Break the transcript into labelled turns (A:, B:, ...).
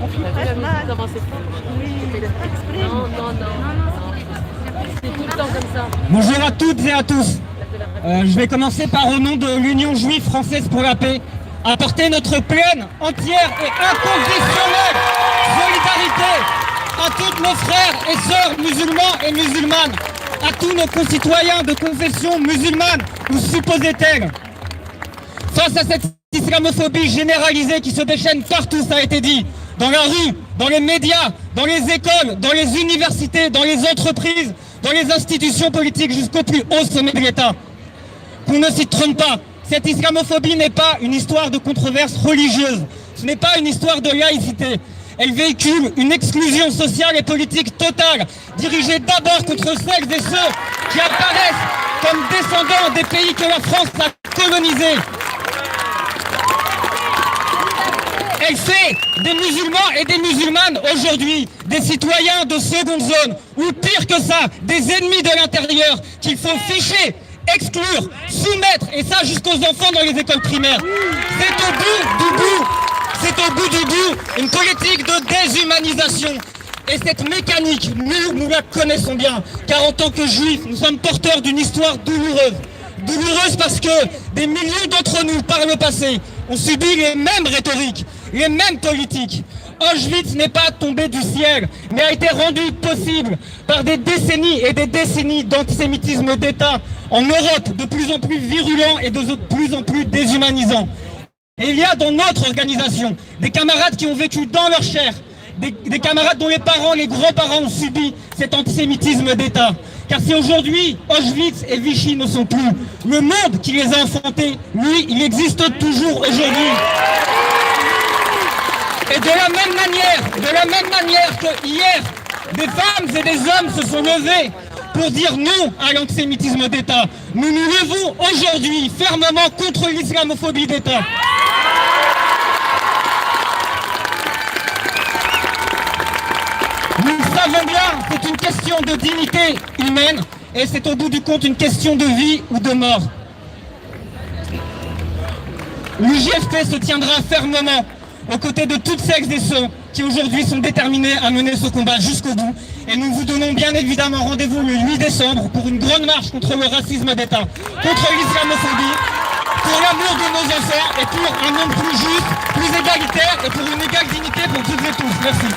A: On fait mal. Oui, exprès.
B: C'est tout le temps comme ça.
C: Bonjour à toutes et à tous. Je vais commencer par, au nom de l'Union juive française pour la paix, apporter notre pleine, entière et inconditionnelle solidarité à tous nos frères et sœurs musulmans et musulmanes, à tous nos concitoyens de confession musulmane ou supposée telle. Face à cette islamophobie généralisée qui se déchaîne partout, ça a été dit, dans la rue, dans les médias, dans les écoles, dans les universités, dans les entreprises, dans les institutions politiques jusqu'au plus haut sommet de l'État. Qu'on ne s'y trompe pas, cette islamophobie n'est pas une histoire de controverse religieuse, ce n'est pas une histoire de laïcité. Elle véhicule une exclusion sociale et politique totale, dirigée d'abord contre celles et ceux qui apparaissent comme descendants des pays que la France a colonisés. Elle fait des musulmans et des musulmanes aujourd'hui des citoyens de seconde zone, ou pire que ça, des ennemis de l'intérieur qu'il faut ficher, exclure, soumettre, et ça jusqu'aux enfants dans les écoles primaires. C'est au bout du bout, une politique de déshumanisation. Et cette mécanique, nous la connaissons bien, car en tant que juifs, nous sommes porteurs d'une histoire douloureuse. Douloureuse parce que des millions d'entre nous, par le passé, ont subi les mêmes rhétoriques, les mêmes politiques. Auschwitz n'est pas tombé du ciel, mais a été rendu possible par des décennies et des décennies d'antisémitisme d'État en Europe, de plus en plus virulent et de plus en plus déshumanisant. Et il y a dans notre organisation des camarades qui ont vécu dans leur chair, des camarades dont les parents, les grands-parents ont subi cet antisémitisme d'État. Car si aujourd'hui Auschwitz et Vichy ne sont plus, le monde qui les a enfantés, lui, il existe toujours aujourd'hui. Et de la même manière que hier, des femmes et des hommes se sont levés pour dire non à l'antisémitisme d'État, nous nous levons aujourd'hui fermement contre l'islamophobie d'État. Nous le savons bien, c'est une question de dignité humaine et c'est au bout du compte une question de vie ou de mort. L'UJFP se tiendra fermement aux côtés de toutes celles et ceux qui aujourd'hui sont déterminés à mener ce combat jusqu'au bout. Et nous vous donnons bien évidemment rendez-vous le 8 décembre pour une grande marche contre le racisme d'État, contre l'islamophobie, pour l'amour de nos enfants et pour un monde plus juste, plus égalitaire et pour une égale dignité pour toutes et tous. Merci.